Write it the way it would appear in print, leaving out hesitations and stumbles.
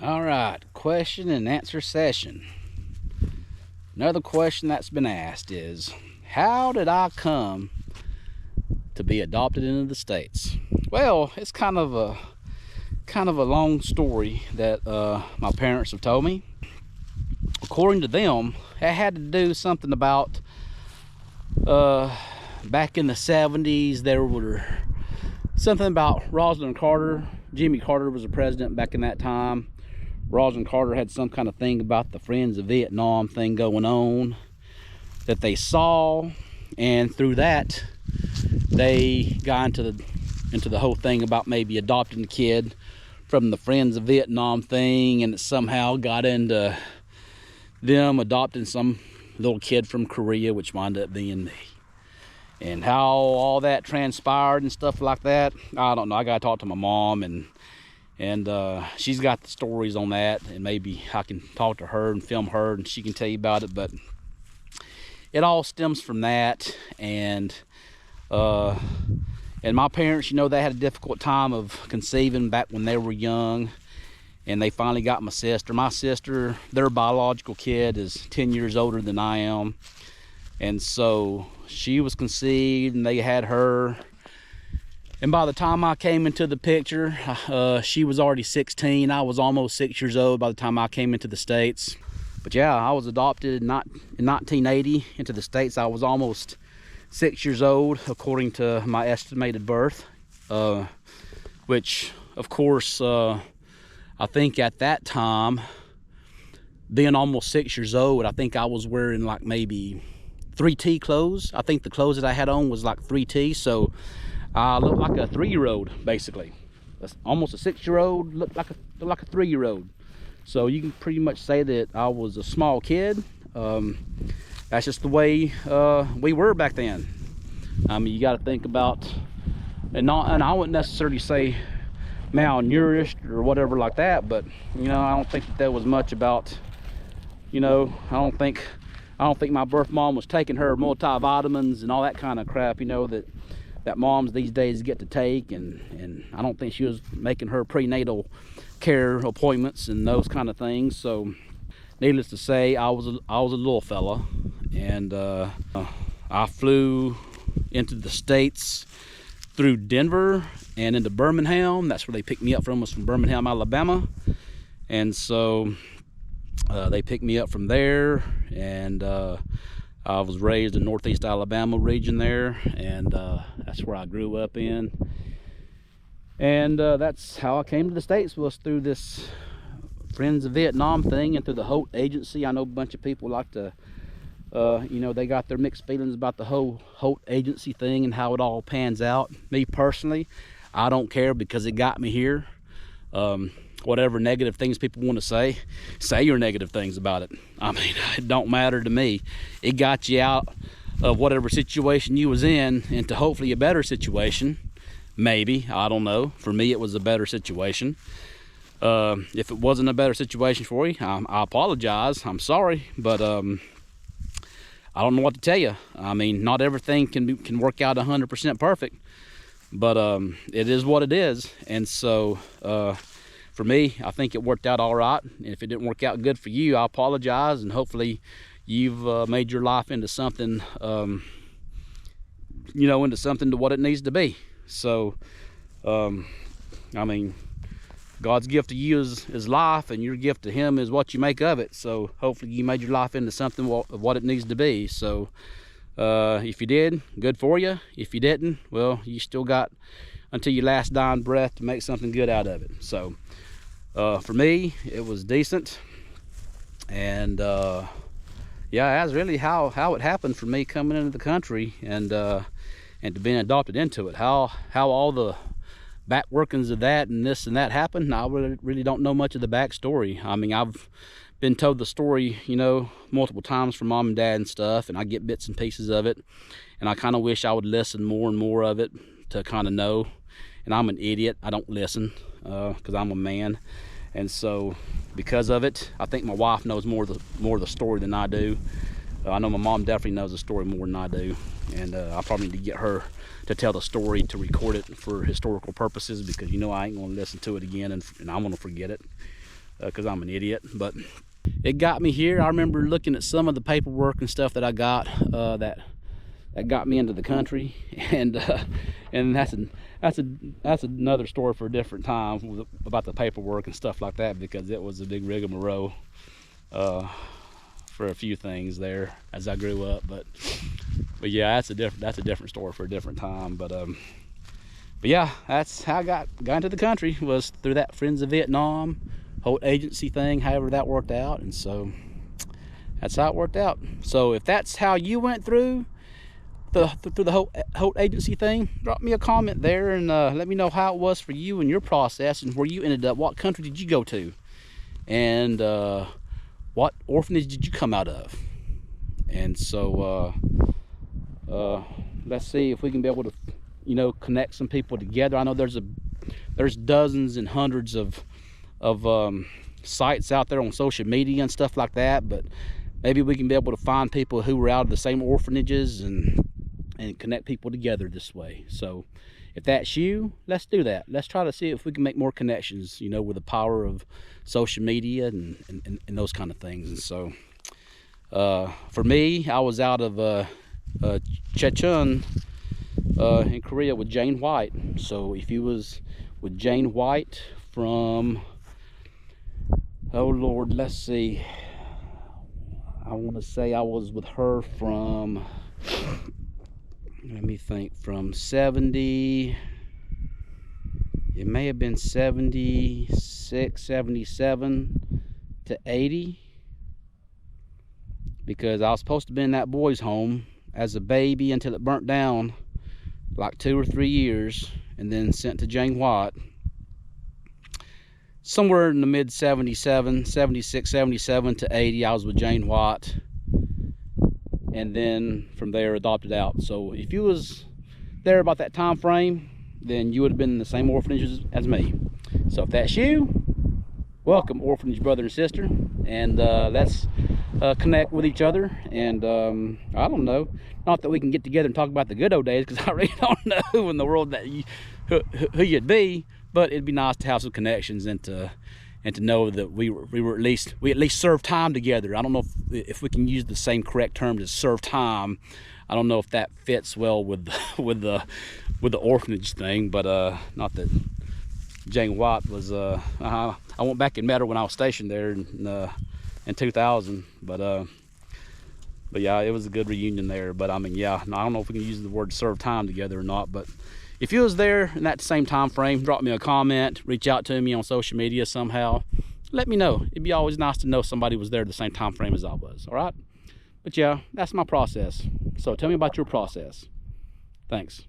All right, question and answer session. Another question that's been asked is, how did I come to be adopted into the States? Well, it's kind of a long story that my parents have told me. According to them, it had to do something about back in the 70s. There were something about Rosalynn Carter. Jimmy Carter was the president back in that time. Rosalynn Carter had some kind of thing about the Friends of Vietnam thing going on that they saw, and through that they got into the whole thing about maybe adopting the kid from the Friends of Vietnam thing, and it somehow got into them adopting some little kid from Korea, which wound up being me. And how all that transpired and stuff like that, I don't know. I gotta talk to my mom, and she's got the stories on that, and maybe I can talk to her and film her and she can tell you about it. But it all stems from that. And my parents, they had a difficult time of conceiving back when they were young, and they finally got my sister. Their biological kid is 10 years older than I am, and so she was conceived and they had her. And by the time I came into the picture, she was already 16. I was almost 6 years old by the time I came into the States. But yeah, I was adopted in 1980 into the States. I was almost 6 years old, according to my estimated birth. Which, of course, I think at that time, being almost 6 years old, I think I was wearing like maybe 3T clothes. I think the clothes that I had on was like 3T, so I looked like a 3-year-old, basically. Almost a 6-year-old, looked like a 3-year-old. So you can pretty much say that I was a small kid. That's just the way we were back then. I mean, you got to think about, and I wouldn't necessarily say malnourished or whatever like that, but I don't think that there was much about, I don't think my birth mom was taking her multivitamins and all that kind of crap, that moms these days get to take, and I don't think she was making her prenatal care appointments and those kind of things. So needless to say, I was a little fella, and I flew into the States through Denver and into Birmingham. That's where they picked me up from, was from Birmingham, Alabama. And so they picked me up from there, and I was raised in Northeast Alabama region there, and that's where I grew up in. And that's how I came to the States, was through this Friends of Vietnam thing and through the Holt Agency. I know a bunch of people like to, they got their mixed feelings about the whole Holt Agency thing and how it all pans out. Me personally, I don't care, because it got me here. Whatever negative things people want to say your negative things about it. I mean, it don't matter to me. It got you out of whatever situation you was in into hopefully a better situation. Maybe, I don't know. For me, it was a better situation. If it wasn't a better situation for you, I apologize. I'm sorry, but I don't know what to tell you. I mean, not everything can work out 100% perfect, but it is what it is. And so for me, I think it worked out all right. And if it didn't work out good for you, I apologize, and hopefully you've made your life into something, into something to what it needs to be. So, I mean, God's gift to you is life, and your gift to him is what you make of it. So hopefully you made your life into something of what it needs to be. So if you did, good for you. If you didn't, well, you still got until your last dying breath to make something good out of it. So for me, it was decent. And yeah, that's really how it happened for me coming into the country, and to being adopted into it. How all the back workings of that and this and that happened, I really don't know much of the backstory. I mean, I've been told the story, multiple times from mom and dad and stuff, and I get bits and pieces of it, and I kind of wish I would listen more and more of it to kind of know. And I'm an idiot. I don't listen because I'm a man, and so because of it, I think my wife knows more of the story than I do. I know my mom definitely knows the story more than I do, and I probably need to get her to tell the story, to record it for historical purposes, because I ain't going to listen to it again, and I'm going to forget it. because I'm an idiot. But it got me here. I remember looking at some of the paperwork and stuff that I got that got me into the country, and that's another story for a different time about the paperwork and stuff like that, because it was a big rigmarole for a few things there as I grew up. But yeah, that's a different story for a different time. But yeah, that's how I got into the country, was through that Friends of Vietnam Holt Agency thing, however that worked out. And so that's how it worked out. So if that's how you went through the Holt Agency thing, drop me a comment there and let me know how it was for you and your process, and where you ended up. What country did you go to, and what orphanage did you come out of? And so let's see if we can be able to, you know, connect some people together. I know there's dozens and hundreds of sites out there on social media and stuff like that, but maybe we can be able to find people who were out of the same orphanages and connect people together this way. So if that's you, let's do that. Let's try to see if we can make more connections, you know, with the power of social media and those kind of things. And so for me, I was out of Chechun in Korea with Jane White. So if you was with Jane White from, oh Lord, let's see, I want to say I was with her from, let me think, from 70, it may have been 76, 77 to 80, because I was supposed to be in that boys' home as a baby until it burnt down, like 2 or 3 years, and then sent to Jane White. Somewhere in the mid 76, 77 to 80, I was with Jane White, and then from there adopted out. So if you was there about that time frame, then you would have been in the same orphanages as me. So if that's you, welcome, orphanage brother and sister, and let's connect with each other. And I don't know, not that we can get together and talk about the good old days, because I really don't know who in the world that who you'd be, but it'd be nice to have some connections and to know that we at least served time together. I don't know if we can use the same correct term as serve time. I don't know if that fits well with the orphanage thing, but not that Jane White was. I went back and met her when I was stationed there in 2000, but yeah, it was a good reunion there. But I mean, yeah, I don't know if we can use the word serve time together or not, but if you was there in that same time frame, drop me a comment, reach out to me on social media somehow. Let me know. It'd be always nice to know somebody was there the same time frame as I was, all right? But yeah, that's my process. So tell me about your process. Thanks.